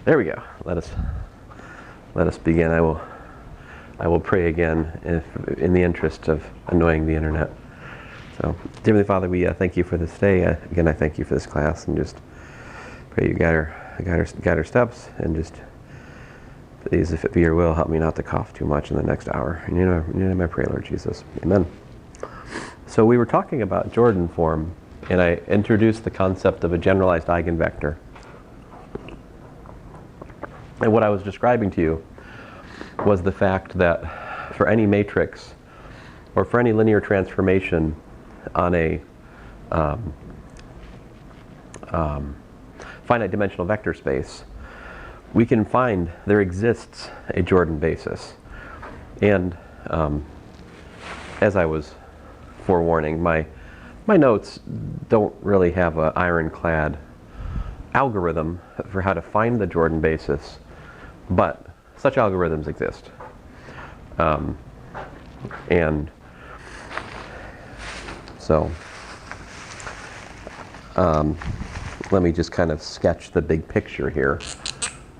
There we go. Let us begin. I will pray again in the interest of annoying the internet. So, dear Heavenly Father, we thank you for this day. Again, I thank you for this class, and just pray you guide our steps, and just please, if it be your will, help me not to cough too much in the next hour. And you know my prayer, Lord Jesus. Amen. So we were talking about Jordan form, and I introduced the concept of a generalized eigenvector. And what I was describing to you was the fact that for any matrix or for any linear transformation on a finite dimensional vector space, we can find there exists a Jordan basis. And as I was forewarning, my notes don't really have an ironclad algorithm for how to find the Jordan basis, but such algorithms exist. And so let me just kind of sketch the big picture here.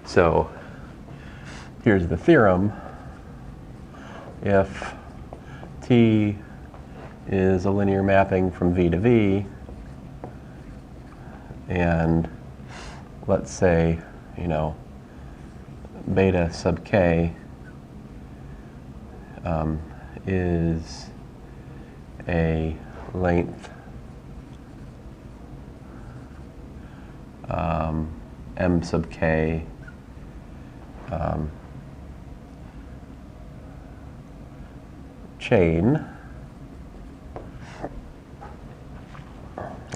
So here's the theorem. If T is a linear mapping from V to V, and let's say, beta sub k is a length m sub k chain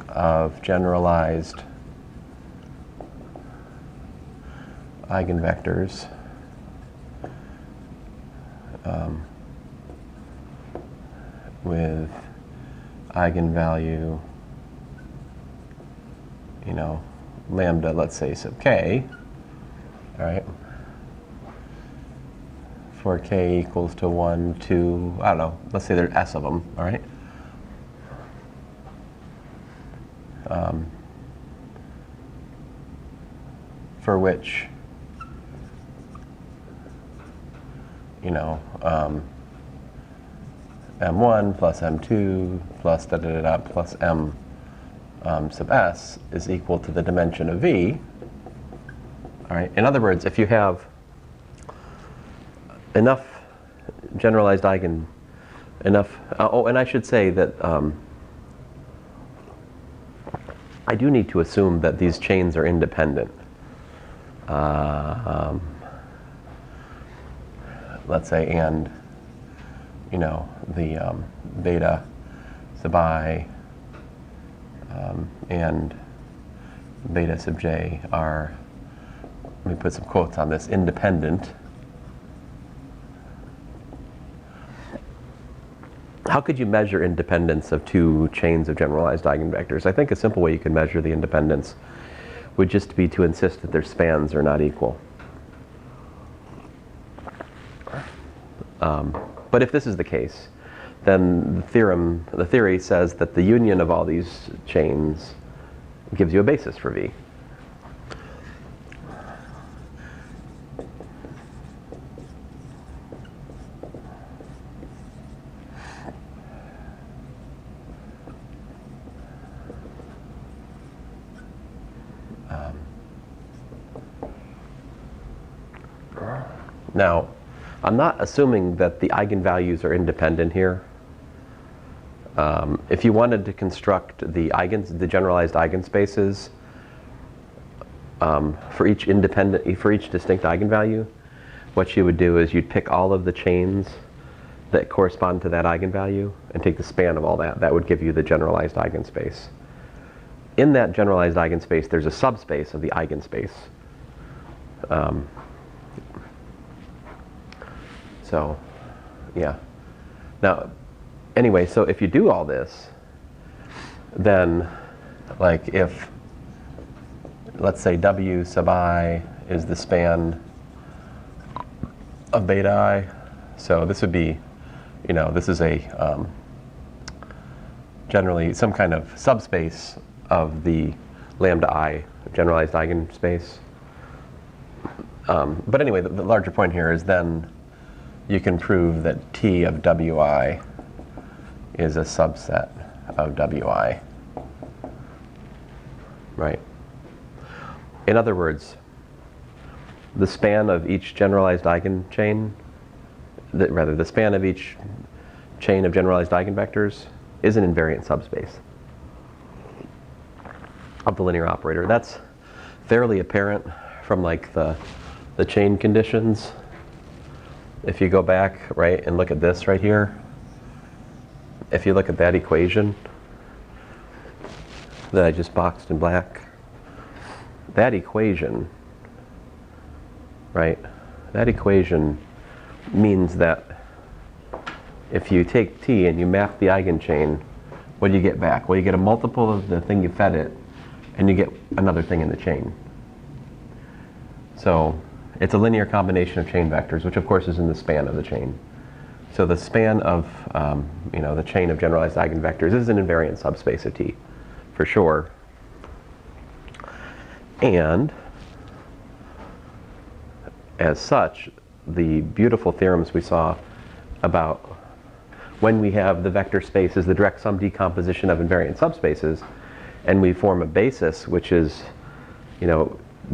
of generalized eigenvectors with eigenvalue, lambda, let's say sub k, all right, for k equals to 1, 2, I don't know, let's say there's s of them, all right? For which, m1 plus m2 plus da-da-da-da plus m sub s is equal to the dimension of V. All right. In other words, if you have enough generalized and I should say that I do need to assume that these chains are independent. Let's say, and the beta sub I and beta sub j are, let me put some quotes on this, independent. How could you measure independence of two chains of generalized eigenvectors? I think a simple way you can measure the independence would just be to insist that their spans are not equal. But if this is the case, then the theory says that the union of all these chains gives you a basis for V. Now, I'm not assuming that the eigenvalues are independent here. If you wanted to construct the generalized eigenspaces for each distinct eigenvalue, what you would do is you'd pick all of the chains that correspond to that eigenvalue and take the span of all that. That would give you the generalized eigenspace. In that generalized eigenspace, there's a subspace of the eigenspace. So, yeah. Now, anyway, so if you do all this, then, like, if, let's say, W sub I is the span of beta I, so this would be, this is a generally some kind of subspace of the lambda I generalized eigenspace. But anyway, the larger point here is then you can prove that T of Wi is a subset of Wi, right? In other words, the span of each generalized eigenchain, the span of each chain of generalized eigenvectors is an invariant subspace of the linear operator. That's fairly apparent from like the chain conditions. If you go back, right, and look at this right here, if you look at that equation that I just boxed in black, that equation, right, that equation means that if you take T and you map the eigenchain, what do you get back? Well, you get a multiple of the thing you fed it, and you get another thing in the chain. So it's a linear combination of chain vectors, which of course is in the span of the chain. So the span of the chain of generalized eigenvectors is an invariant subspace of T, for sure. And as such, the beautiful theorems we saw about when we have the vector space is the direct sum decomposition of invariant subspaces, and we form a basis, which is,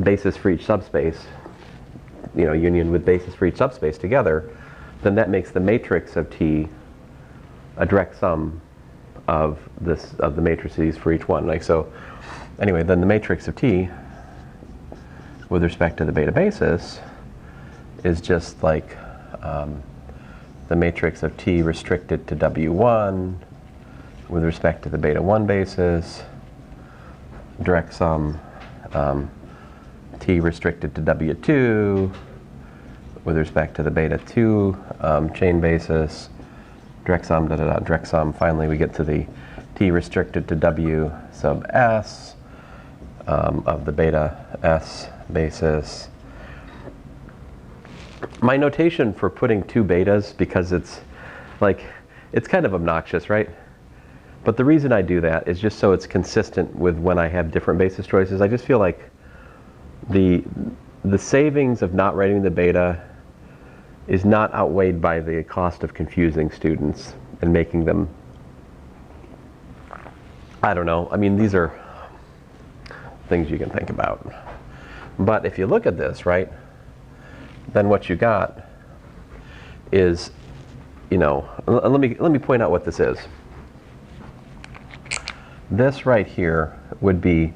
basis for each subspace, union with basis for each subspace together, then that makes the matrix of T a direct sum of the matrices for each one. Like so, anyway, then the matrix of T with respect to the beta basis is just like the matrix of T restricted to W1 with respect to the beta 1 basis, direct sum T restricted to W2 with respect to the beta 2 chain basis, direct sum, direct sum. Finally, we get to the T restricted to W sub S of the beta S basis. My notation for putting two betas, because it's kind of obnoxious, right? But the reason I do that is just so it's consistent with when I have different basis choices. I just feel like the savings of not writing the beta is not outweighed by the cost of confusing students and making them, I don't know. I mean, these are things you can think about. But if you look at this, right, then what you got is, let me point out what this is. This right here would be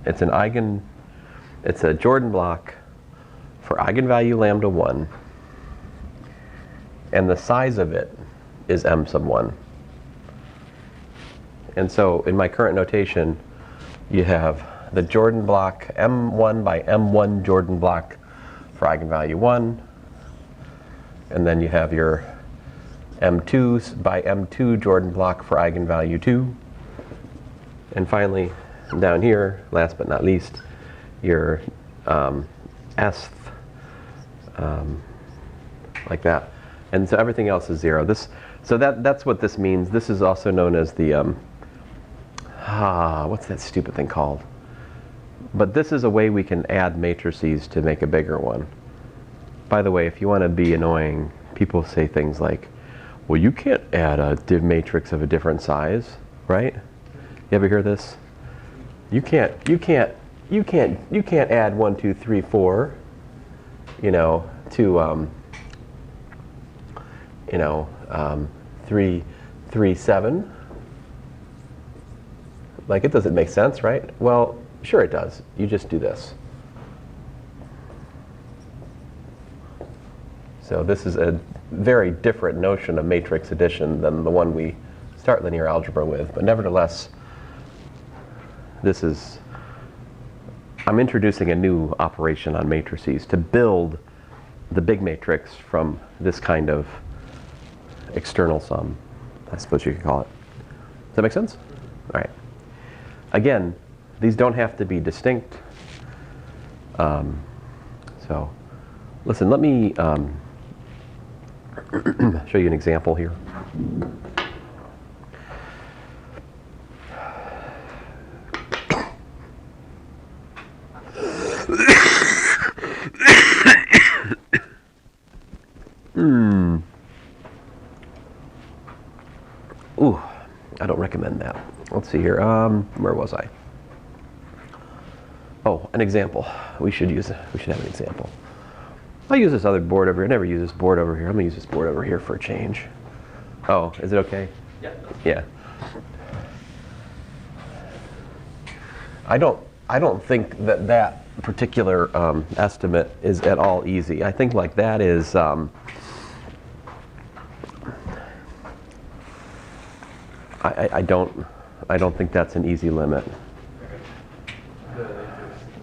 it's a Jordan block for eigenvalue lambda 1, and the size of it is m sub 1. And so in my current notation, you have the Jordan block m1 by m1 Jordan block for eigenvalue 1, and then you have your m2 by m2 Jordan block for eigenvalue 2, and finally down here, last but not least, your s like that, and so everything else is 0. So that's what this means. This is also known as the what's that stupid thing called? But this is a way we can add matrices to make a bigger one. By the way, if you want to be annoying, people say things like, well, you can't add a div matrix of a different size, right? You ever hear this? You can't add 1, 2, 3, 4, to 3, 3, 7. Like, it doesn't make sense, right? Well, sure it does. You just do this. So this is a very different notion of matrix addition than the one we start linear algebra with. But nevertheless, I'm introducing a new operation on matrices to build the big matrix from this kind of external sum, I suppose you could call it. Does that make sense? All right. Again, these don't have to be distinct. So listen, let me show you an example here. let's see here. Where was I? Oh, an example. We should have an example. I'll use this other board over here. I never use this board over here. I'm gonna use this board over here for a change. Oh, is it okay? Yeah. Yeah. I don't think that particular estimate is at all easy. I think like that is I don't think that's an easy limit.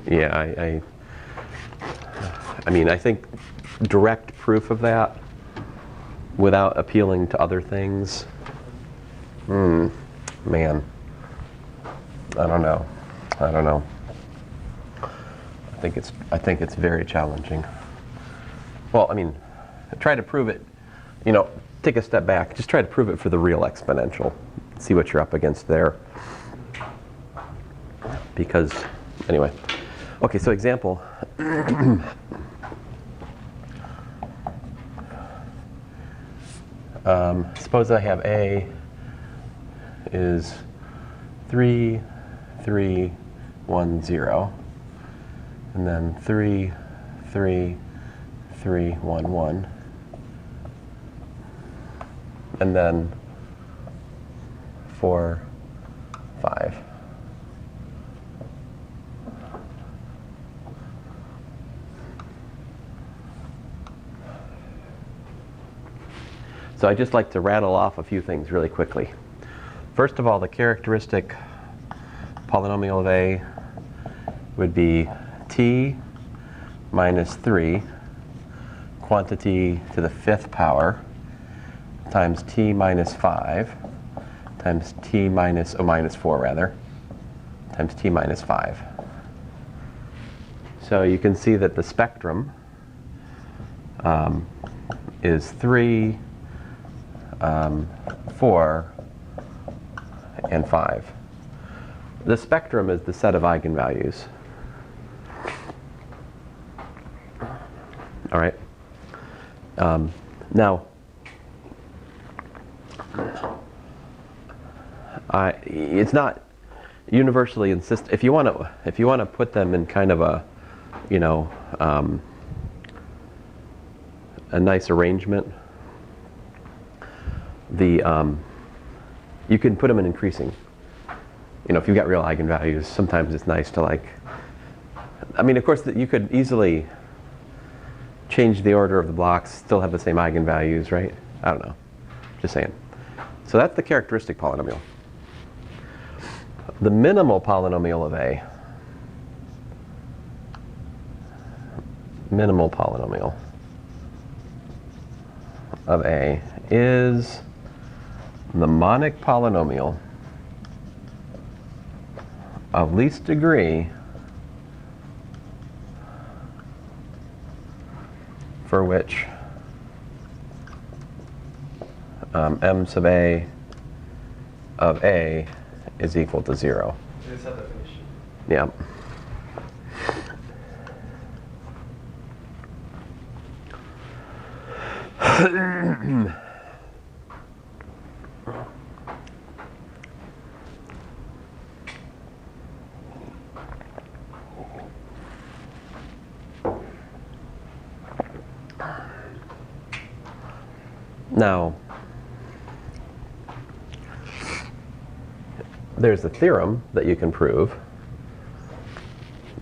Yeah, I mean, I think direct proof of that without appealing to other things, man, I don't know. I think it's very challenging. Well, I mean, try to prove it, take a step back, just try to prove it for the real exponential. See what you're up against there. Because, anyway. Okay, so example. Suppose I have A is 3, 3, 1, 0. And then 3, 3, 3, 1, 1. And then 4, 5. So I just like to rattle off a few things really quickly. First of all, the characteristic polynomial of A would be t minus 3 quantity to the 5th power times t minus 5 times t minus 4 rather times t minus 5. So you can see that the spectrum is 3, 4, and 5. The spectrum is the set of eigenvalues. All right. Now, it's not universally insist. If you want to put them in kind of a, a nice arrangement, you can put them in increasing. If you've got real eigenvalues, sometimes it's nice to of course, you could easily change the order of the blocks, still have the same eigenvalues, right? I don't know. Just saying. So that's the characteristic polynomial. The minimal polynomial of A. Minimal polynomial of A is the monic polynomial of least degree for which m sub A of A is equal to 0. It's a definition. Yeah. Now, there's a theorem that you can prove.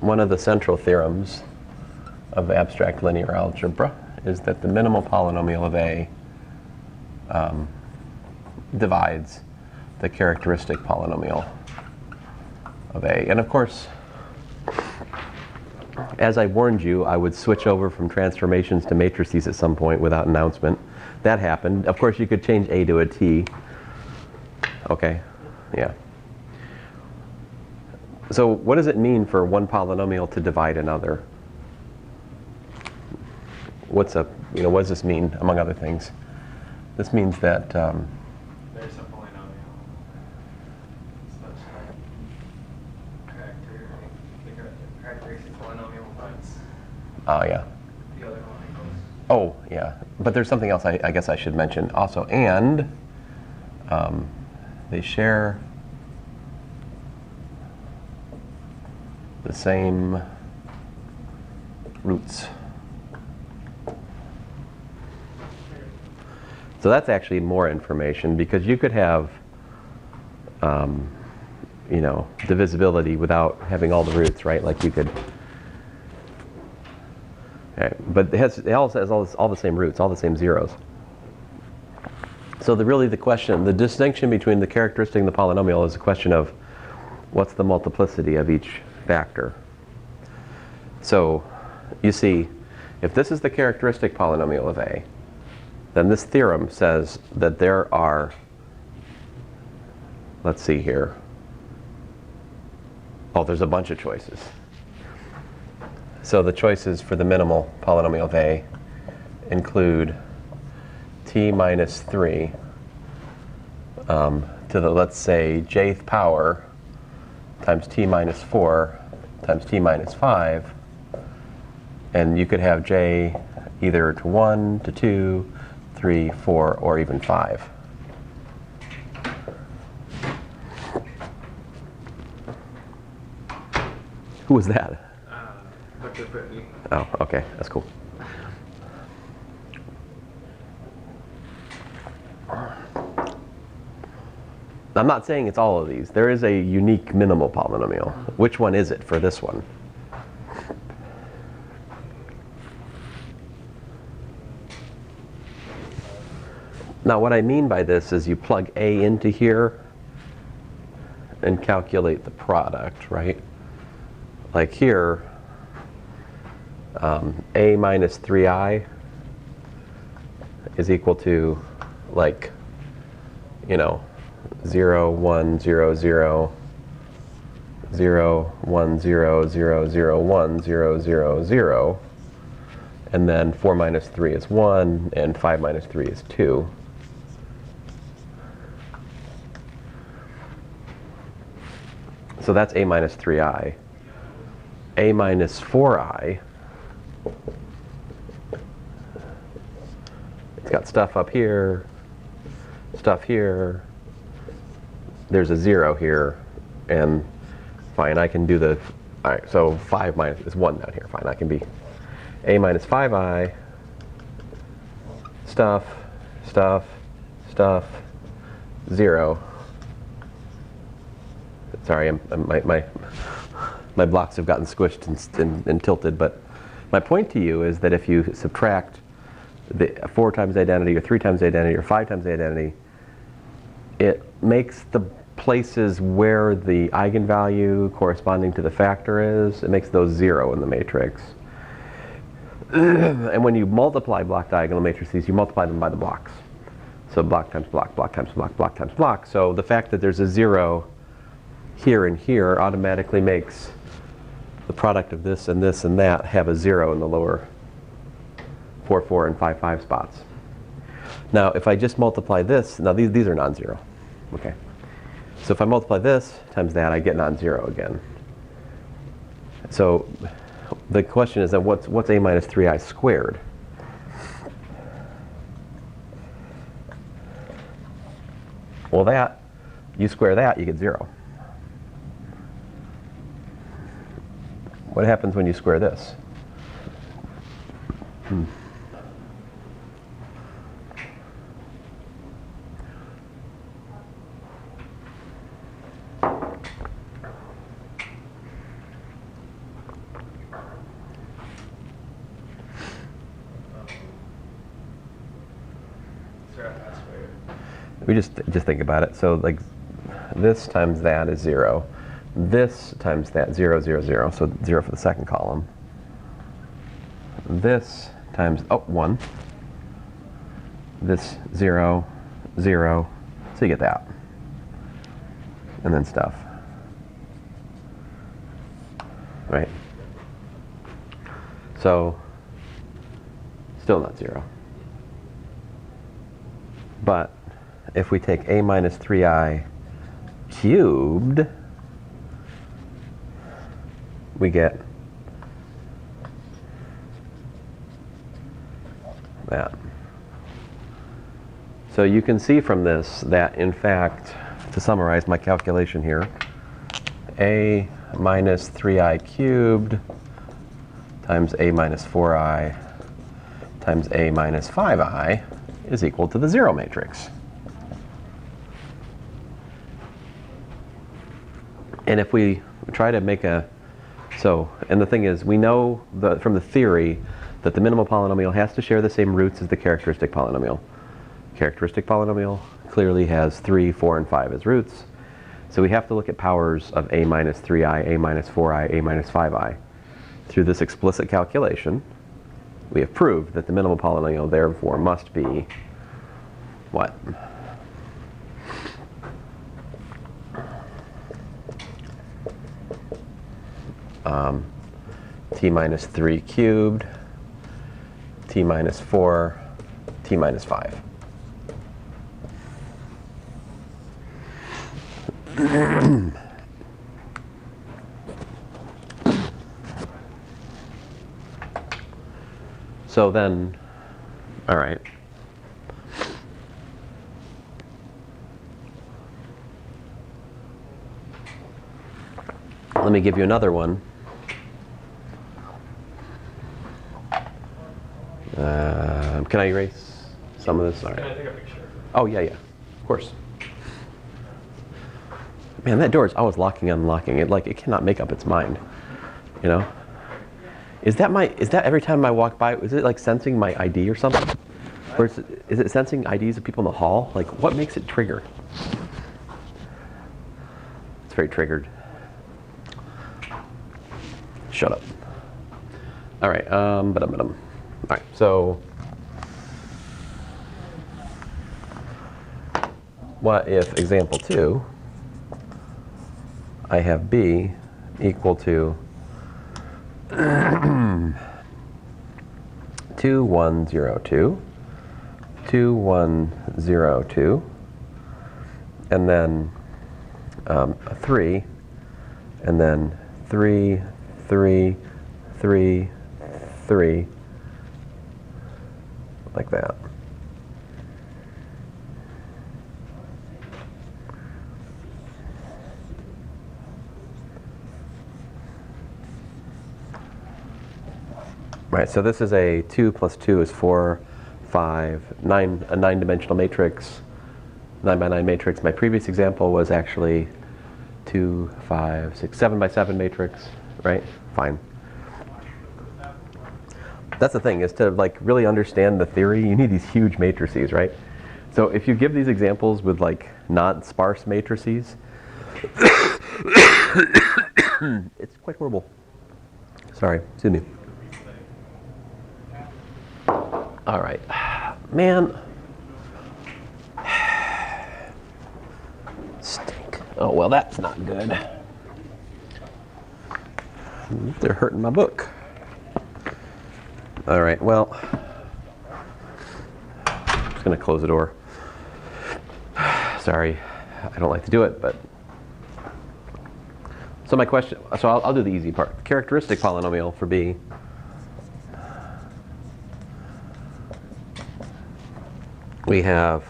One of the central theorems of abstract linear algebra is that the minimal polynomial of A divides the characteristic polynomial of A. And of course, as I warned you, I would switch over from transformations to matrices at some point without announcement. That happened. Of course, you could change A to a T. Okay? Yeah. So what does it mean for one polynomial to divide another? What does this mean, among other things? This means that There's a polynomial such that the characteristic polynomial divides oh yeah. the other one equals. Oh yeah. But there's something else I guess I should mention also. And they share the same roots. So that's actually more information, because you could have, you know, divisibility without having all the roots, right? Like you could, okay. But it also has all the same roots, all the same zeros. So really the question, the distinction between the characteristic and the polynomial is a question of what's the multiplicity of each factor. So you see, if this is the characteristic polynomial of A, then this theorem says that there are, let's see here, oh, there's a bunch of choices. So the choices for the minimal polynomial of A include t minus 3 to the, let's say, jth power times t minus 4 times t minus 5. And you could have j either to 1, to 2, 3, 4, or even 5. Who was that? Dr. Brittany. Oh, okay, that's cool. I'm not saying it's all of these. There is a unique minimal polynomial. Which one is it for this one? Now what I mean by this is you plug A into here and calculate the product, right? Like here, A minus 3i is equal to, like, you know, 0, 1, 0, 0, 0, 1, 0, 0, 0, 1, 0, 0, 0. And then 4 minus 3 is 1, and 5 minus 3 is 2. So that's A minus 3i. A minus 4i, it's got stuff up here, stuff here, there's a 0 here, and fine, I can do the, all right, so 5 minus, is 1 down here, fine, I can be A minus 5i, stuff, stuff, stuff, 0. Sorry, my blocks have gotten squished and tilted, but my point to you is that if you subtract the 4 times identity, or 3 times identity, or 5 times identity, it makes the places where the eigenvalue corresponding to the factor is, it makes those 0 in the matrix. And when you multiply block diagonal matrices, you multiply them by the blocks. So block times block, block times block, block times block. So the fact that there's a 0 here and here automatically makes the product of this and this and that have a 0 in the lower 4, 4, and 5, 5 spots. Now, if I just multiply this, now these are non-zero. Okay. So if I multiply this times that, I get non-zero again. So the question is then what's A minus 3i squared? Well, that, you square that, you get 0. What happens when you square this? We just think about it. So like this times that is 0. This times that, 0, 0, 0. So 0 for the second column. This times, 1. This 0, 0. So you get that. And then stuff. Right? So still not 0. But if we take A minus 3i cubed, we get that. So you can see from this that, in fact, to summarize my calculation here, A minus 3i cubed times a minus 4i times a minus 5i is equal to the 0 matrix. And if we try to make a, and the thing is, we know from the theory that the minimal polynomial has to share the same roots as the characteristic polynomial. Characteristic polynomial clearly has 3, 4, and 5 as roots. So we have to look at powers of a minus 3i, a minus 4i, a minus 5i. Through this explicit calculation, we have proved that the minimal polynomial therefore must be what? T minus 3 cubed, t minus 4, t minus 5. So then, all right. Let me give you another one. Can I erase some of this? All right. Can I take a picture? Oh, yeah, of course. Man, that door is always locking and unlocking. It cannot make up its mind, you know? Is that every time I walk by, is it like sensing my ID or something? Or is it sensing IDs of people in the hall? Like, what makes it trigger? It's very triggered. Shut up. All right, All right, so what if example 2, I have b equal to 2, 1, 0, 2, 2, 1, 0, 2, and then 3, and then 3, 3, 3, 3, like that. Right, so this is a 2 plus 2 is 4, 5, 9, a 9-dimensional matrix, 9 by 9 matrix. My previous example was actually 2, 5, 6, 7 by 7 matrix, right? Fine. That's the thing, is to like really understand the theory, you need these huge matrices, right? So if you give these examples with like not sparse matrices, it's quite horrible. Sorry, excuse me. All right, man. Stink. Oh, well, that's not good. They're hurting my book. All right, well, I'm just going to close the door. Sorry, I don't like to do it, but. So my question, so I'll do the easy part. The characteristic polynomial for B. We have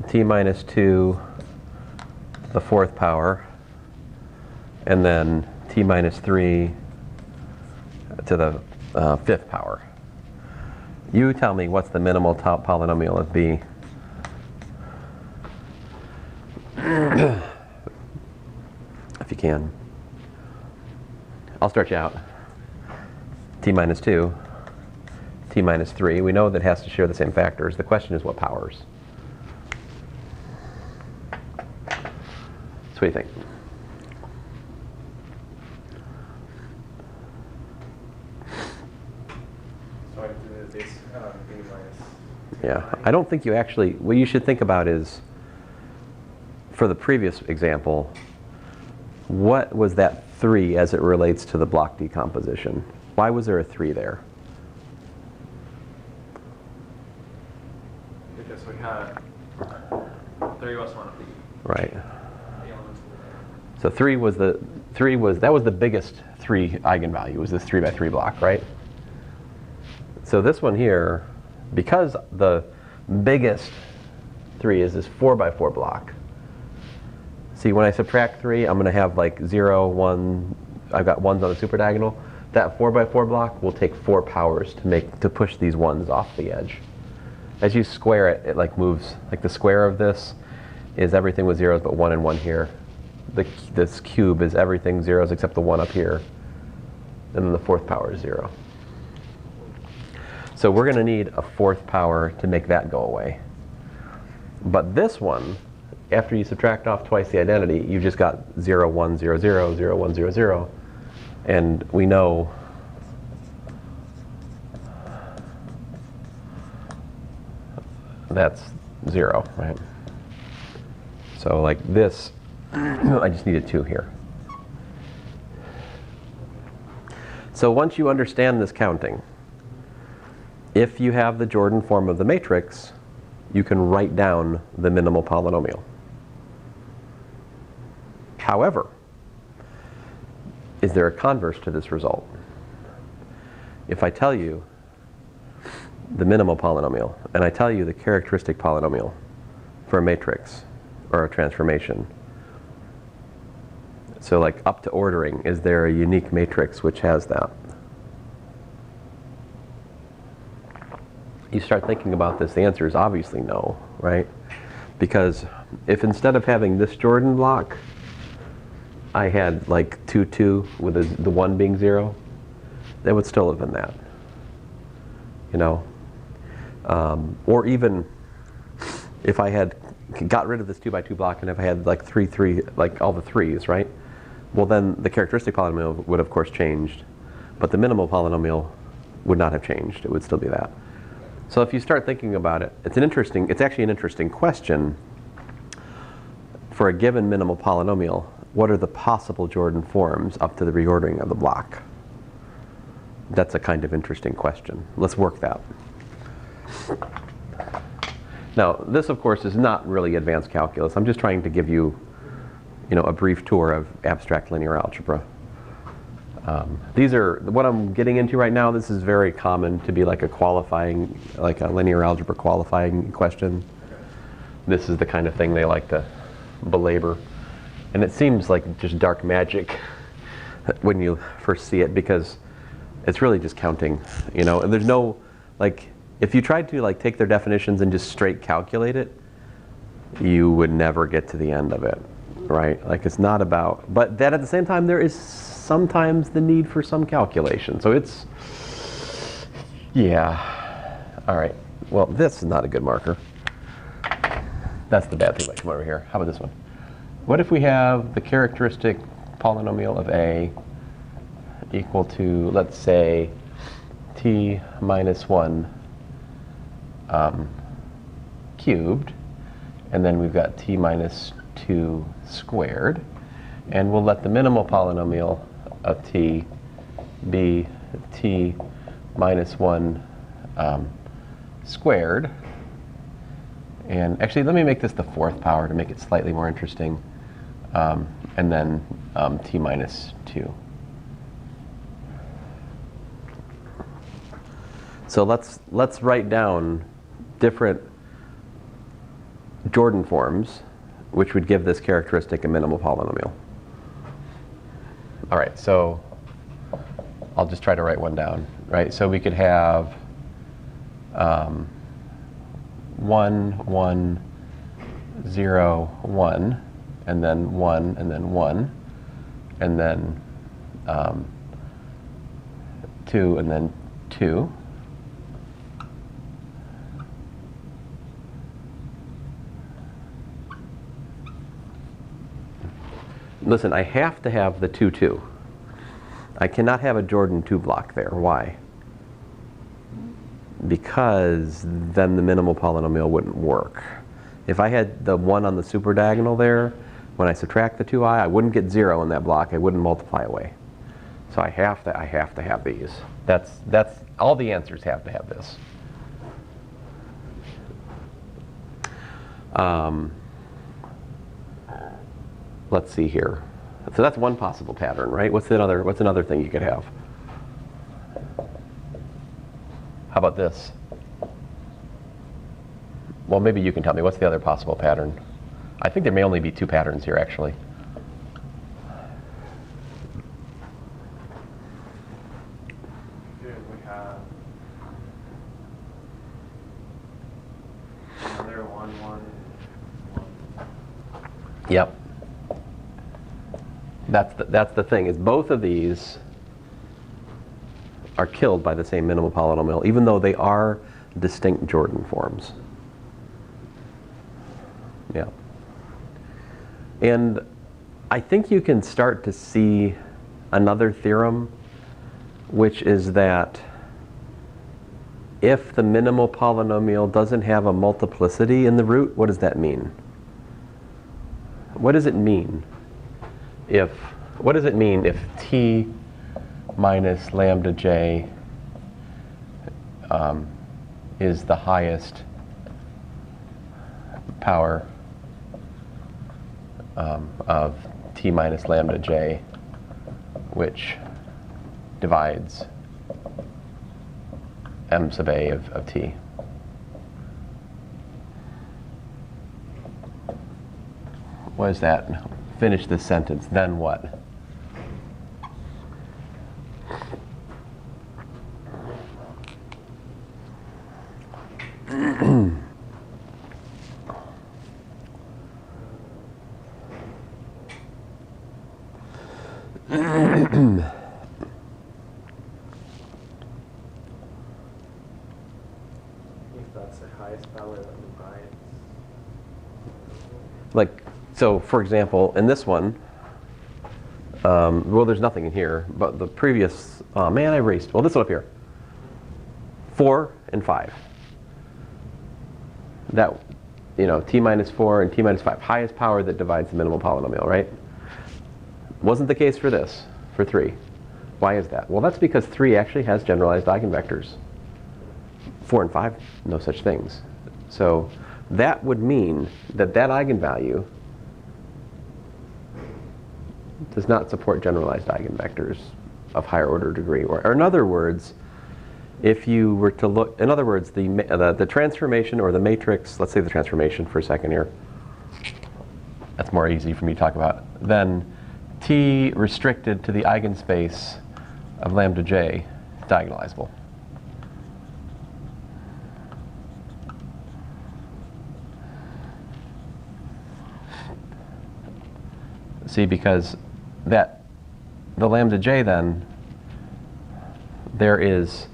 t minus 2 to the 4th power, and then t minus 3 to the 5th power. You tell me what's the minimal top polynomial of B. If you can. I'll start you out. T minus 2. T minus 3. We know that it has to share the same factors. The question is what powers. So what do you think? So I do this B minus. Yeah, I don't think you actually, what you should think about is, for the previous example, what was that 3 as it relates to the block decomposition? Why was there a 3 there? Because we had 3 was one of the Right. elements. So that was the biggest 3 eigenvalue, was this 3 by 3 block, right? So this one here, because the biggest 3 is this 4 by 4 block, see, when I subtract 3, I'm going to have like 0, 1, I've got 1s on the super diagonal. That 4x4 block will take 4 powers to push these 1s off the edge. As you square it, it like moves, like the square of this is everything with zeros but 1 and 1 here. This cube is everything zeros except the 1 up here. And then the 4th power is 0. So we're going to need a 4th power to make that go away. But this one, after you subtract off twice the identity, you've just got 0, 1, 0, 0, 0, 1, 0, 0. And we know that's 0, right? So like this, I just need a 2 here. So once you understand this counting, if you have the Jordan form of the matrix, you can write down the minimal polynomial. However, is there a converse to this result? If I tell you the minimal polynomial, and I tell you the characteristic polynomial for a matrix or a transformation, so like up to ordering, is there a unique matrix which has that? You start thinking about this, the answer is obviously no, right? Because if instead of having this Jordan block, I had like 2, 2 with the 1 being 0, that would still have been that. You know? Or even if I had got rid of this 2x2 block and if I had like 3, 3, like all the 3s, right? Well then the characteristic polynomial would of course changed, but the minimal polynomial would not have changed. It would still be that. So if you start thinking about it, it's actually an interesting question. For a given minimal polynomial, what are the possible Jordan forms up to the reordering of the block? That's a kind of interesting question. Let's work that. Now, this of course is not really advanced calculus. I'm just trying to give you, a brief tour of abstract linear algebra. These are, what I'm getting into right now, this is very common to be like a linear algebra qualifying question. This is the kind of thing they like to belabor. And it seems like just dark magic when you first see it, because it's really just counting, and there's no, if you tried to take their definitions and just straight calculate it, you would never get to the end of it, right? It's not about, but that at the same time there is sometimes the need for some calculation. So it's, yeah. All right, well this is not a good marker. That's the bad thing about come over here. How about this one? What if we have the characteristic polynomial of A equal to, let's say, t minus 1 cubed, and then we've got t minus 2 squared, and we'll let the minimal polynomial of t be t minus 1 squared. And actually, let me make this the 4th power to make it slightly more interesting. And then t minus 2. So let's write down different Jordan forms which would give this characteristic a minimal polynomial. All right, so I'll just try to write one down, right? So we could have 1, 1, 0, 1, and then 1, and then 1, and then 2, and then 2. Listen, I have to have the 2, 2. I cannot have a Jordan 2 block there. Why? Because then the minimal polynomial wouldn't work. If I had the 1 on the super diagonal there, when I subtract the 2i, I wouldn't get 0 in that block. I wouldn't multiply away. So I have to have these. That's all the answers have to have this. Let's see here. So that's one possible pattern, right? What's another thing you could have? How about this? Well, maybe you can tell me. What's the other possible pattern? I think there may only be two patterns here, actually. Here we have another 1, 1, 1. Yep. That's the thing, is both of these are killed by the same minimal polynomial, even though they are distinct Jordan forms. Yeah. And I think you can start to see another theorem, which is that if the minimal polynomial doesn't have a multiplicity in the root, what does that mean? What does it mean if t minus lambda j is the highest power of t minus lambda j, which divides m sub a of t? What is that? Finish this sentence, then what? If that's the highest power that divides. Like, so for example, in this one, well, there's nothing in here, but the previous, oh man, I erased, well, this one up here. 4 and 5. That, t minus 4 and t minus 5, highest power that divides the minimal polynomial, right? Wasn't the case for this, for 3. Why is that? Well, that's because 3 actually has generalized eigenvectors. 4 and 5, no such things. So that would mean that that eigenvalue does not support generalized eigenvectors of higher order degree. Or in other words, if you were to look, in other words, the transformation or the matrix, let's say the transformation for a second here. That's more easy for me to talk about. Then T restricted to the eigenspace of lambda j is diagonalizable. See, because the lambda j then, there is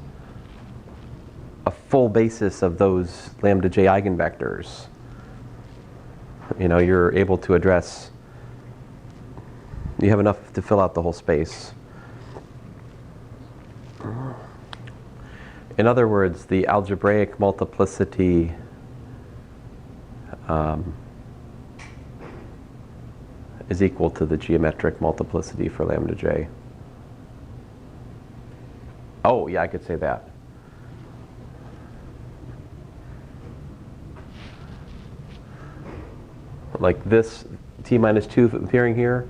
a full basis of those lambda j eigenvectors. You're able to address, you have enough to fill out the whole space. In other words, the algebraic multiplicity is equal to the geometric multiplicity for lambda j. Oh, yeah, I could say that. Like this t minus 2 appearing here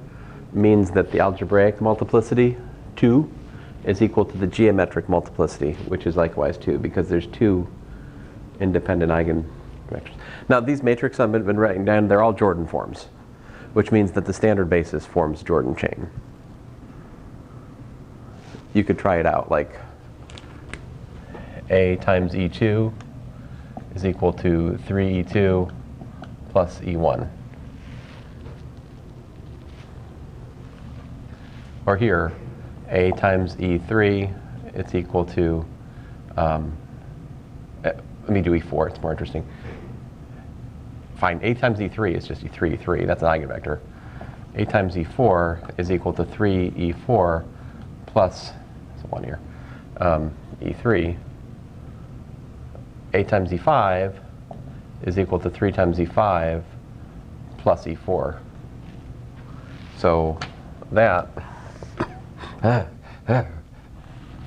means that the algebraic multiplicity, 2, is equal to the geometric multiplicity, which is likewise 2, because there's 2 independent eigenvectors. Now, these matrices I've been writing down, they're all Jordan forms, which means that the standard basis forms Jordan chain. You could try it out, like A times E2 is equal to 3E2 plus E1. Or here, A times E3, it's equal to, let me do E4, it's more interesting. Fine, A times E3 is just E3, E3, that's an eigenvector. A times E4 is equal to 3E4 plus, so 1 here, E3. A times E5 is equal to 3 times E5 plus E4. So that,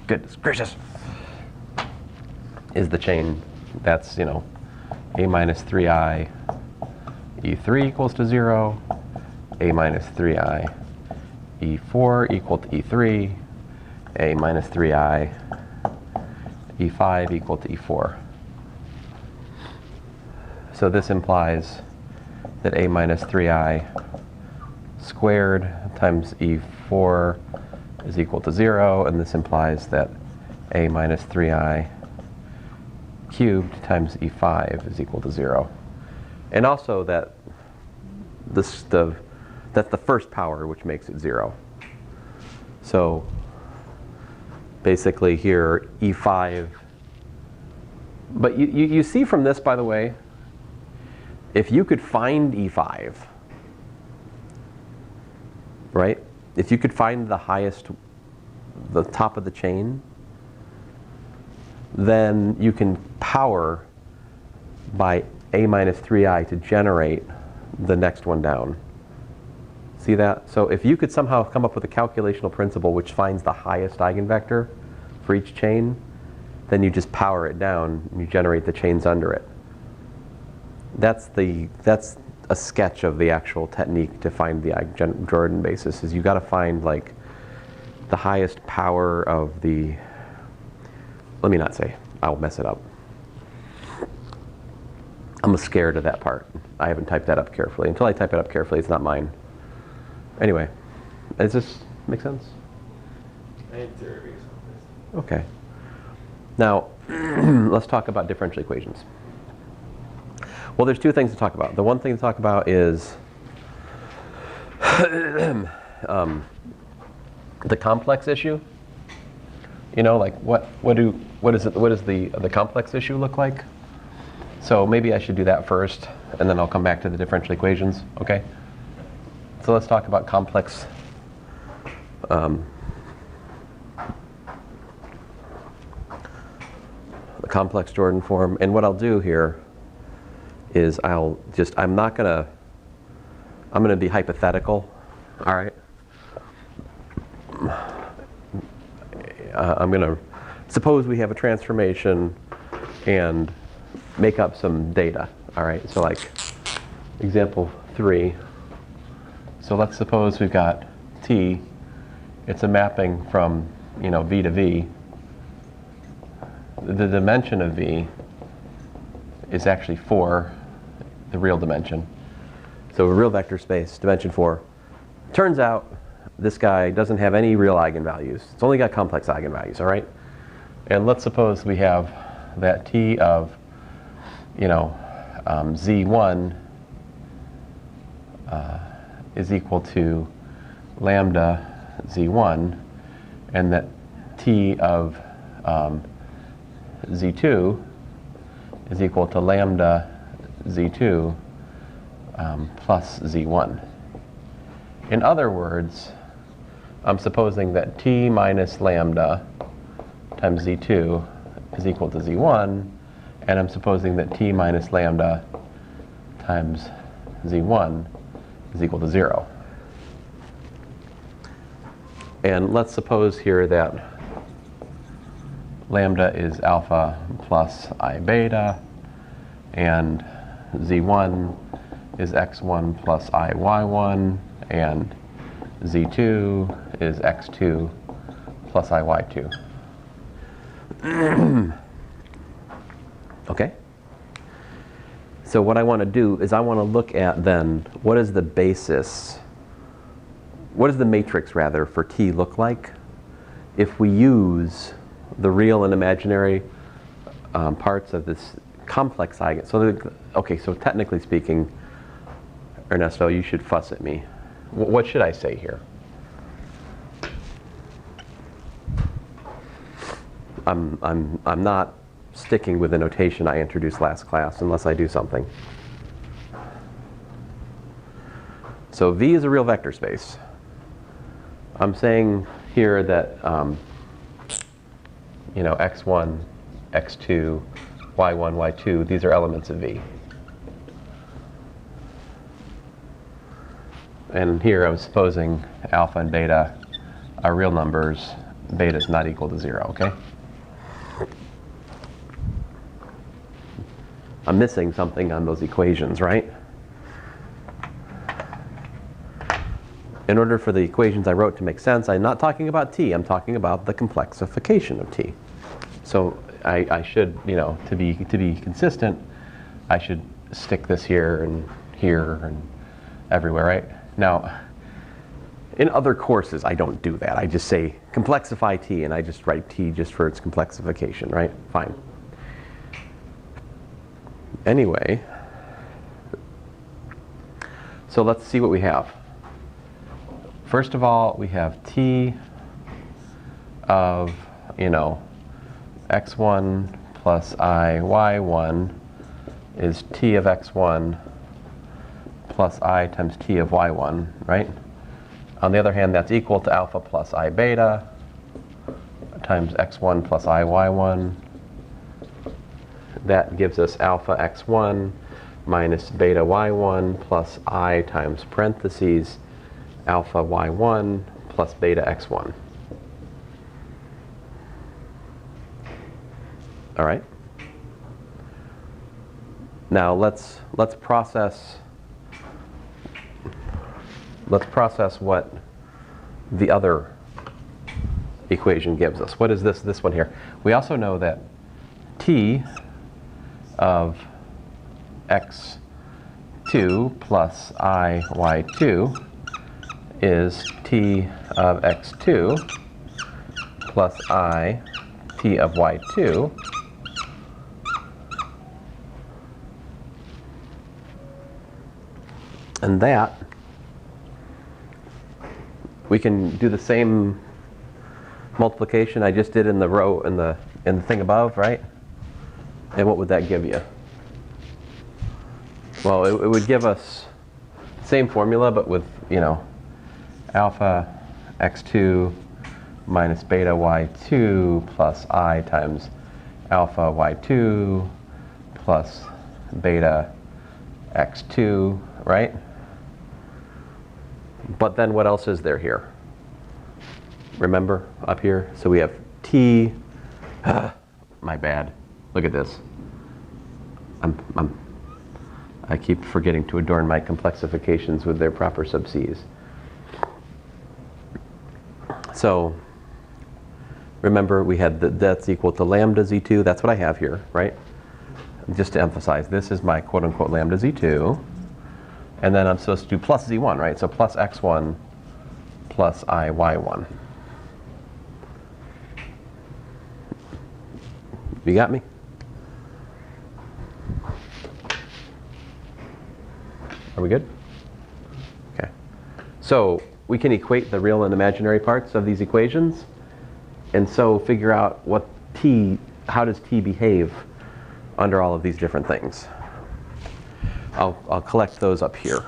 goodness gracious, is the chain. That's, A minus 3I E3 equals to 0, A minus 3I E4 equal to E3, A minus 3I E5 equal to E4. So this implies that a minus 3i squared times e4 is equal to 0, and this implies that a minus 3i cubed times e5 is equal to 0. And also that that's the first power, which makes it 0. So basically here, e5. But you see from this, by the way, if you could find e5, right? If you could find the highest, the top of the chain, then you can power by a minus 3i to generate the next one down. See that? So if you could somehow come up with a calculational principle which finds the highest eigenvector for each chain, then you just power it down and you generate the chains under it. That's a sketch of the actual technique to find the Jordan basis. Is you got to find like the highest power of the. Let me not say. I'll mess it up. I'm scared of that part. I haven't typed that up carefully. Until I type it up carefully, it's not mine. Anyway, does this make sense? I need theory based on this. Okay. Now, let's talk about differential equations. Well, there's two things to talk about. The one thing to talk about is the complex issue. You know, like what does the complex issue look like? So maybe I should do that first, and then I'll come back to the differential equations. Okay. So let's talk about complex. The complex Jordan form, and what I'll do here is I'm going to be hypothetical, all right? I'm going to suppose we have a transformation and make up some data, all right? So like example 3. So let's suppose we've got T, it's a mapping from, V to V. The dimension of V is actually 4, the real dimension. So a real vector space, dimension 4. Turns out this guy doesn't have any real eigenvalues. It's only got complex eigenvalues, all right? And let's suppose we have that T of, Z1 is equal to lambda Z1, and that T of Z2 is equal to lambda Z2 plus Z1. In other words, I'm supposing that T minus lambda times Z2 is equal to Z1, and I'm supposing that T minus lambda times Z1 is equal to 0. And let's suppose here that lambda is alpha plus I beta, and Z1 is x1 plus I y1, and Z2 is x2 plus I y2. Okay? So what I want to do is I want to look at then what is the basis, what does the matrix rather for T look like if we use the real and imaginary parts of this complex eigen. So technically speaking, Ernesto, you should fuss at me. What should I say here? I'm not sticking with the notation I introduced last class unless I do something. So V is a real vector space. I'm saying here that x1, x2, y1, y2, these are elements of V. And here I was supposing alpha and beta are real numbers. Beta is not equal to 0, okay? I'm missing something on those equations, right? In order for the equations I wrote to make sense, I'm not talking about T, I'm talking about the complexification of T. So I should, to be consistent, I should stick this here and here and everywhere, right? Now, in other courses, I don't do that. I just say complexify t, and I just write t just for its complexification, right? Fine. Anyway, so let's see what we have. First of all, we have t of, x1 plus I y1 is t of x1 plus I times t of y1, right? On the other hand, that's equal to alpha plus I beta times x1 plus I y1. That gives us alpha x1 minus beta y1 plus I times parentheses alpha y1 plus beta x1. All right. Now let's process what the other equation gives us. What is this one here? We also know that t of x2 plus I y2 is t of x2 plus I t of y2 and that we can do the same multiplication I just did in the row in the thing above, right? And what would that give you? Well, it would give us the same formula, but with, alpha x2 minus beta y2 plus I times alpha y2 plus beta x2, right? But then what else is there here? Remember up here? So we have t, my bad. Look at this. I keep forgetting to adorn my complexifications with their proper sub-Cs. So remember we had that's equal to lambda z2. That's what I have here, right? Just to emphasize, this is my quote-unquote lambda z2. And then I'm supposed to do plus z1, right? So plus x1 plus I y1. You got me? Are we good? Okay. So we can equate the real and imaginary parts of these equations, and so figure out how does t behave under all of these different things. I'll collect those up here.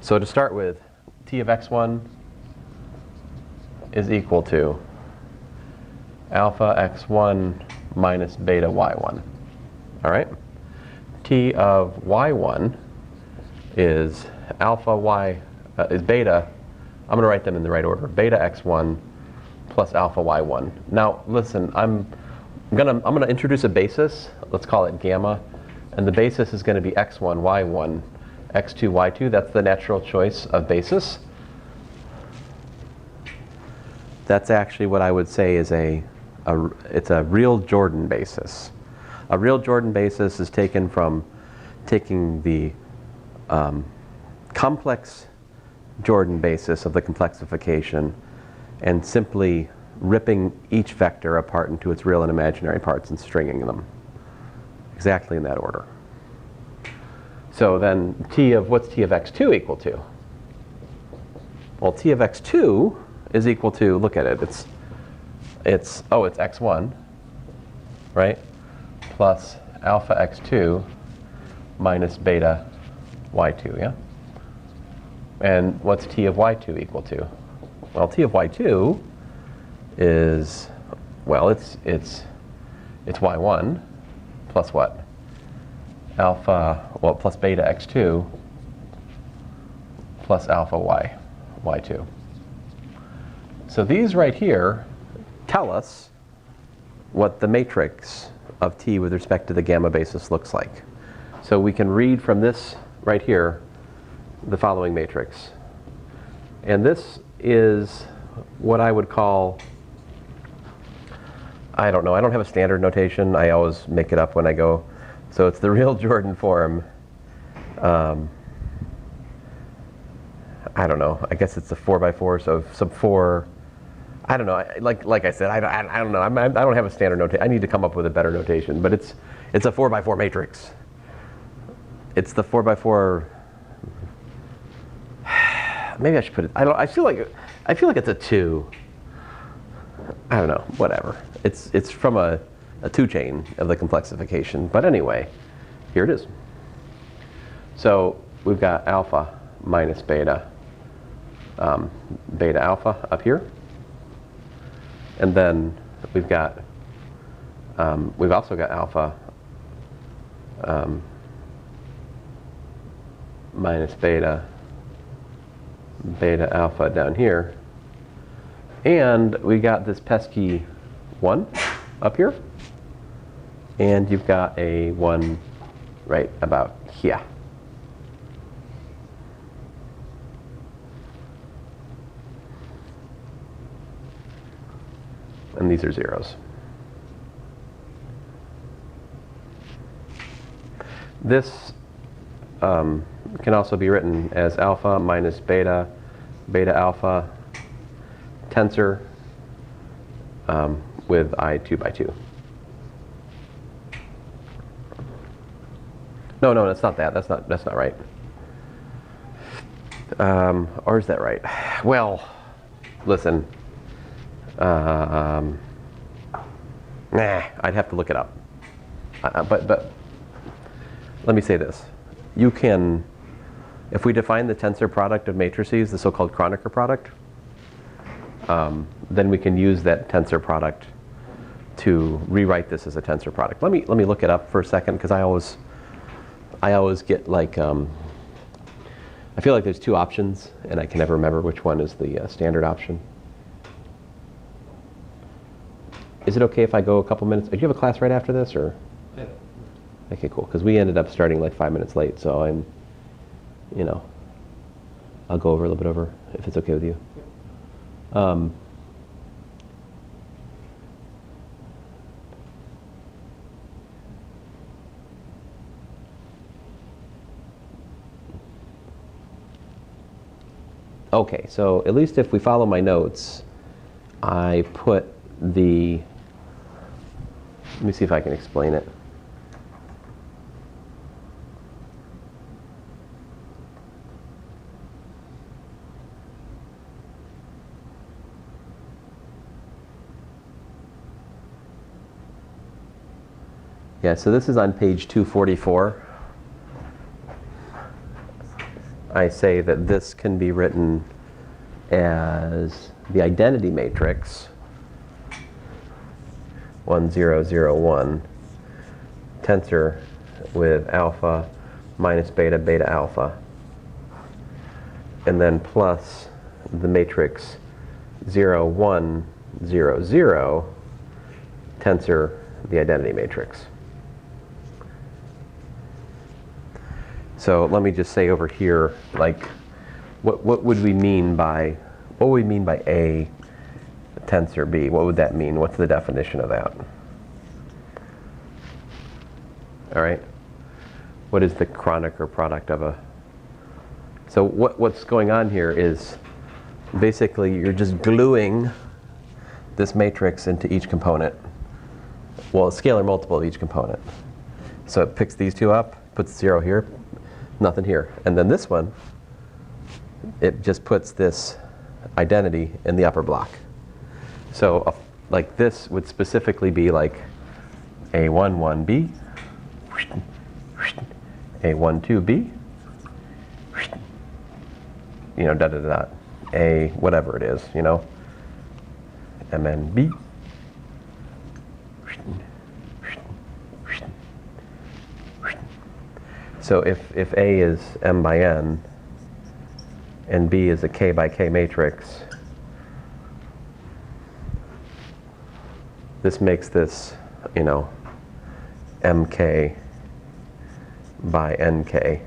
So to start with, t of x1 is equal to alpha x1 minus beta y1. All right? T of y1 is is beta. I'm going to write them in the right order. Beta x1 plus alpha y1. Now listen, I'm going to introduce a basis. Let's call it gamma. And the basis is going to be x1, y1, x2, y2. That's the natural choice of basis. That's actually what I would say is it's a real Jordan basis. A real Jordan basis is taken from taking the complex Jordan basis of the complexification and simply ripping each vector apart into its real and imaginary parts and stringing them exactly in that order. So then what's t of x2 equal to? Well, t of x2 is equal to, look at it, it's x1, right? Plus alpha x2 minus beta y2, yeah? And what's t of y2 equal to? Well, t of y2 is, well, it's y1 plus what? Plus beta x2 plus alpha y2. So these right here tell us what the matrix of t with respect to the gamma basis looks like. So we can read from this right here the following matrix. And this is what I would call, I don't know, I don't have a standard notation. I always make it up when I go. So it's the real Jordan form I don't know. I guess it's a 4x4, so some 4. I don't know. Like I said, I don't know. I don't have a standard notation. I need to come up with a better notation. But it's a 4x4 matrix. It's the 4x4. Maybe I should put it. I feel like it's a 2. I don't know. Whatever. It's from a 2 chain of the complexification. But anyway, here it is. So we've got alpha minus beta, beta alpha up here. And then we've also got alpha minus beta, beta alpha down here. And we got this pesky 1 up here. And you've got a 1 right about here. And these are zeros. This can also be written as alpha minus beta, beta alpha tensor with I 2x2. No, that's not that. That's not right. Or is that right? Well, listen. Nah, I'd have to look it up. But let me say this. You can, if we define the tensor product of matrices, the so-called Kronecker product, then we can use that tensor product to rewrite this as a tensor product. Let me look it up for a second, because I always get like, I feel like there's 2 options, and I can never remember which one is the standard option. Is it okay if I go a couple minutes? Do you have a class right after this, or? Yeah. Okay, cool. Because we ended up starting like 5 minutes late, so I'm, I'll go over a little bit over if it's okay with you. Okay, so at least if we follow my notes, I put the, let me see if I can explain it. Yeah, so this is on page 244. I say that this can be written as the identity matrix 1, 0, 0, 1 tensor with alpha minus beta, beta alpha, and then plus the matrix 0, 1, 0, 0 tensor the identity matrix. So let me just say over here, like, what would we mean by A tensor B? What would that mean? What's the definition of that? All right. What is the Kronecker product of a? So what's going on here is basically you're just gluing this matrix into each component. Well, a scalar multiple of each component. So it picks these 2 up, puts 0 here, nothing here. And then this one, it just puts this identity in the upper block. So like this would specifically be like A1, 1B, A1, 2B, A whatever it is, MNB. So if A is M by N and B is a K by K matrix, this makes this, MK by NK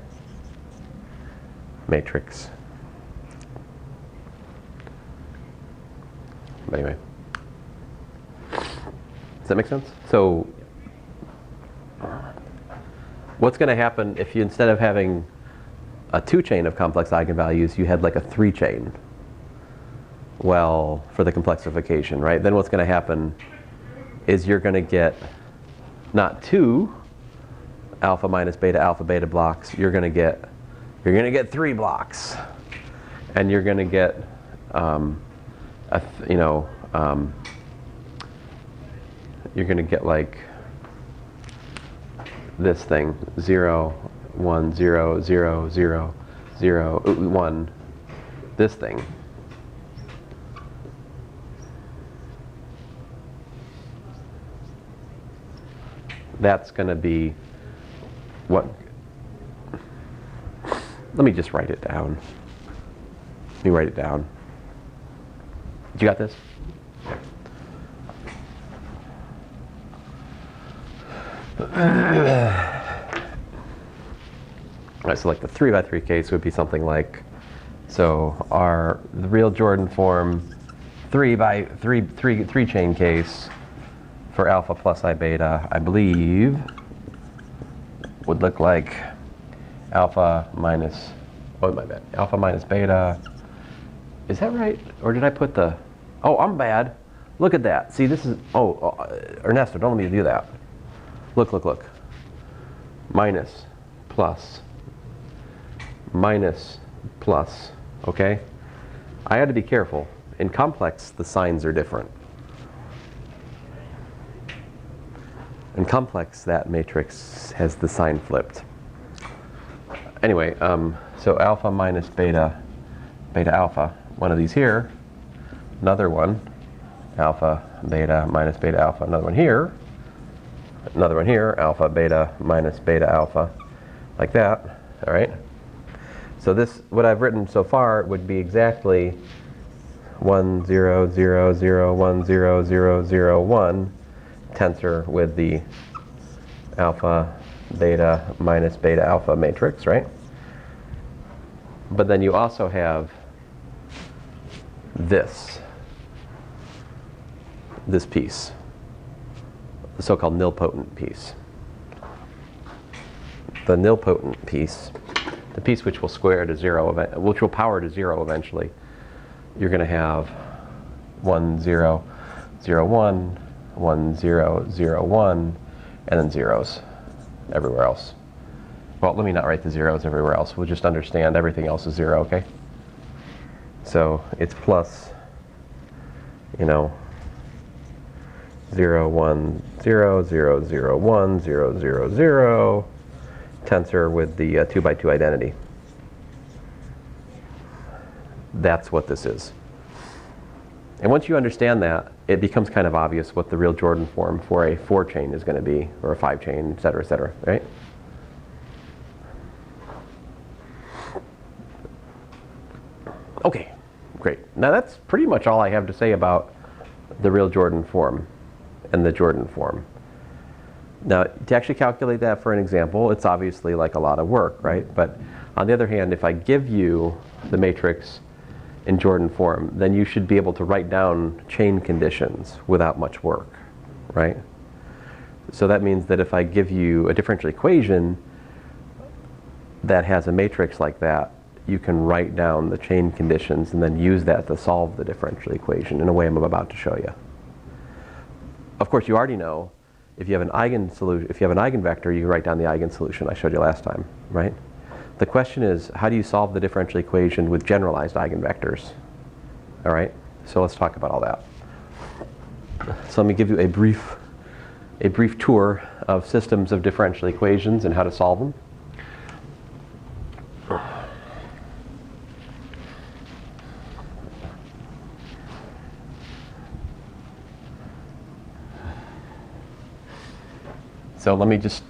matrix. But anyway, does that make sense? So what's going to happen if you, instead of having a 2 chain of complex eigenvalues, you had like a 3 chain. Well, for the complexification, right? Then what's going to happen is you're going to get not 2 alpha minus beta blocks. You're going to get 3 blocks, and you're going to get you're going to get like this thing 0, 1, 0, 0, 0, 0, 1. This thing. That's going to be what? Let me just write it down. Let me write it down. You got this? All right, so like the 3 by 3 case would be something like, so the real Jordan form 3 chain case for alpha plus I beta, I believe, would look like alpha minus, oh my bad, alpha minus beta. Is that right? Or did I put the, oh, I'm bad. Look at that. See, this is, Ernesto, don't let me do that. Look. Minus, plus, okay? I had to be careful. In complex, the signs are different. In complex, that matrix has the sign flipped. Anyway, so alpha minus beta alpha, one of these here, another one, alpha beta minus beta alpha, another one here, alpha beta minus beta alpha, like that, all right? So this, what I've written so far would be exactly 1, 0, 0, 0, 1, 0, 0, 0, 1 tensor with the alpha beta minus beta alpha matrix, right? But then you also have this piece, the so-called nilpotent piece. The nilpotent piece, the piece which will square to 0, which will power to 0 eventually, you're going to have 1, 0, 0, 1, 1, 0, 0, 1, and then zeros everywhere else. Well, let me not write the zeros everywhere else. We'll just understand everything else is 0, okay? So it's plus, 0, 1, 0, 0, 0, 1, 0, 0, 0, tensor with the 2 by 2 identity. That's what this is. And once you understand that, it becomes kind of obvious what the real Jordan form for a 4 chain is going to be, or a 5 chain, et cetera, right? Okay, great. Now that's pretty much all I have to say about the real Jordan form and the Jordan form. Now, to actually calculate that for an example, it's obviously like a lot of work, right? But on the other hand, if I give you the matrix in Jordan form, then you should be able to write down chain conditions without much work, right? So that means that if I give you a differential equation that has a matrix like that, you can write down the chain conditions and then use that to solve the differential equation in a way I'm about to show you. Of course, you already know if you have an eigenvector, you write down the eigensolution I showed you last time, right? The question is, how do you solve the differential equation with generalized eigenvectors? All right, so let's talk about all that. So let me give you a brief tour of systems of differential equations and how to solve them. So let me just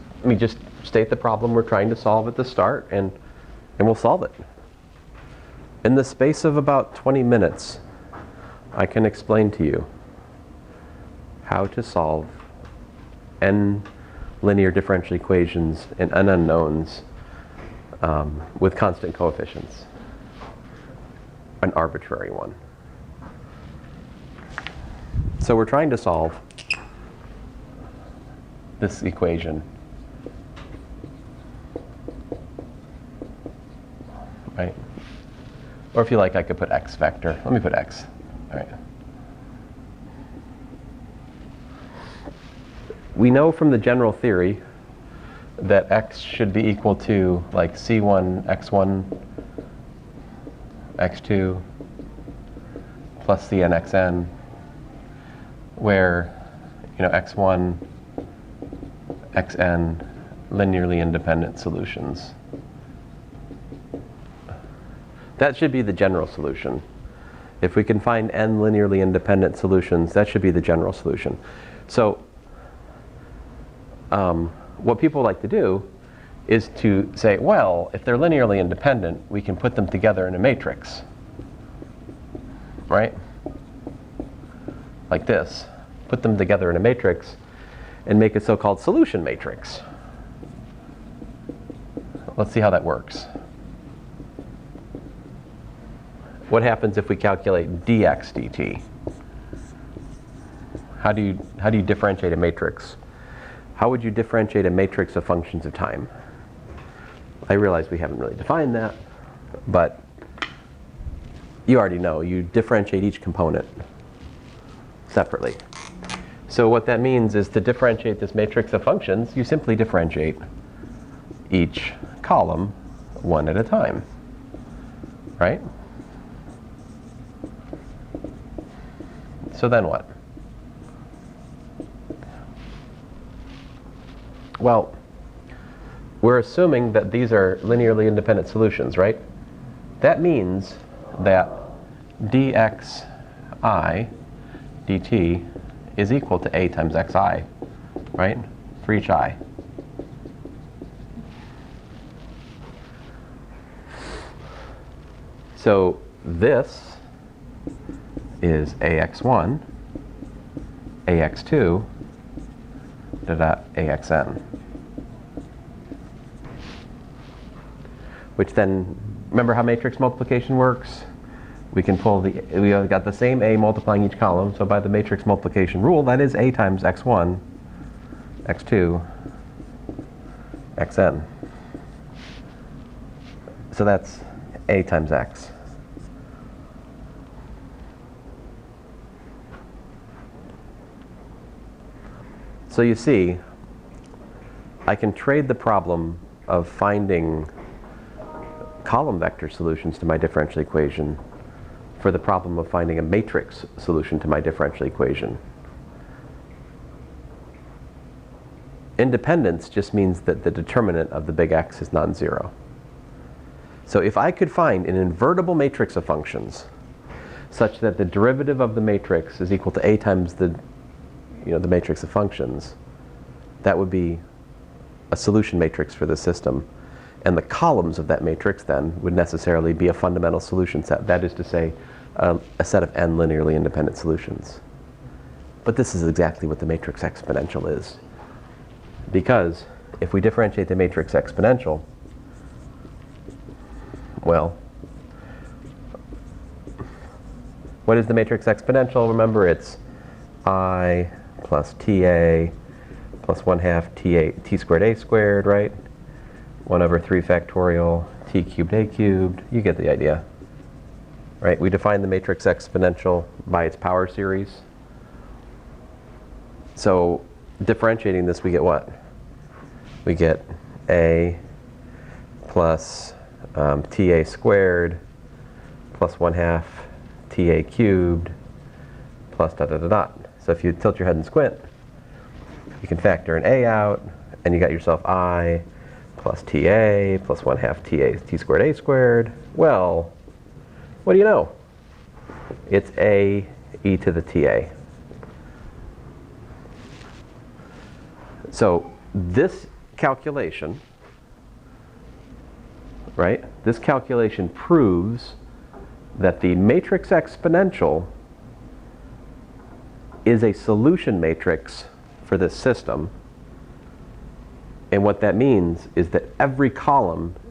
state the problem we're trying to solve at the start, and we'll solve it. In the space of about 20 minutes, I can explain to you how to solve n linear differential equations and n unknowns with constant coefficients, an arbitrary one. So we're trying to solve this equation. Or if you like, I could put x vector. Let me put x. All right. We know from the general theory that x should be equal to like c1, x1, x2 plus cn, xn, where x1, xn linearly independent solutions. That should be the general solution. If we can find n linearly independent solutions, that should be the general solution. So what people like to do is to say, well, if they're linearly independent, we can put them together in a matrix, right? Like this. Put them together in a matrix and make a so-called solution matrix. Let's see how that works. What happens if we calculate dx dt? How do you differentiate a matrix? How would you differentiate a matrix of functions of time? I realize we haven't really defined that, but you already know. You differentiate each component separately. So what that means is to differentiate this matrix of functions, you simply differentiate each column one at a time, right? So then what? Well, we're assuming that these are linearly independent solutions, right? That means that dxi dt is equal to a times xi, right? For each I. So this is ax1, ax2, axn. Which then, remember how matrix multiplication works? We can pull we got the same a multiplying each column, so by the matrix multiplication rule, that is a times x1, x2, xn. So that's a times x. So you see, I can trade the problem of finding column vector solutions to my differential equation for the problem of finding a matrix solution to my differential equation. Independence just means that the determinant of the big X is non-zero. So if I could find an invertible matrix of functions such that the derivative of the matrix is equal to a times the matrix of functions, that would be a solution matrix for the system. And the columns of that matrix then would necessarily be a fundamental solution set. That is to say, a set of n linearly independent solutions. But this is exactly what the matrix exponential is. Because if we differentiate the matrix exponential, well, what is the matrix exponential? Remember, it's I plus ta plus 1/2 t squared a squared, right? 1/3 factorial t cubed a cubed. You get the idea, right? We define the matrix exponential by its power series. So differentiating this, we get what? We get a plus ta squared plus 1/2 ta cubed plus dot dot dot dot. So if you tilt your head and squint, you can factor an a out, and you got yourself I plus ta plus 1/2 t squared a squared. Well, what do you know? It's a e to the ta. So this calculation, right? This calculation proves that the matrix exponential is a solution matrix for this system. And what that means is that every column in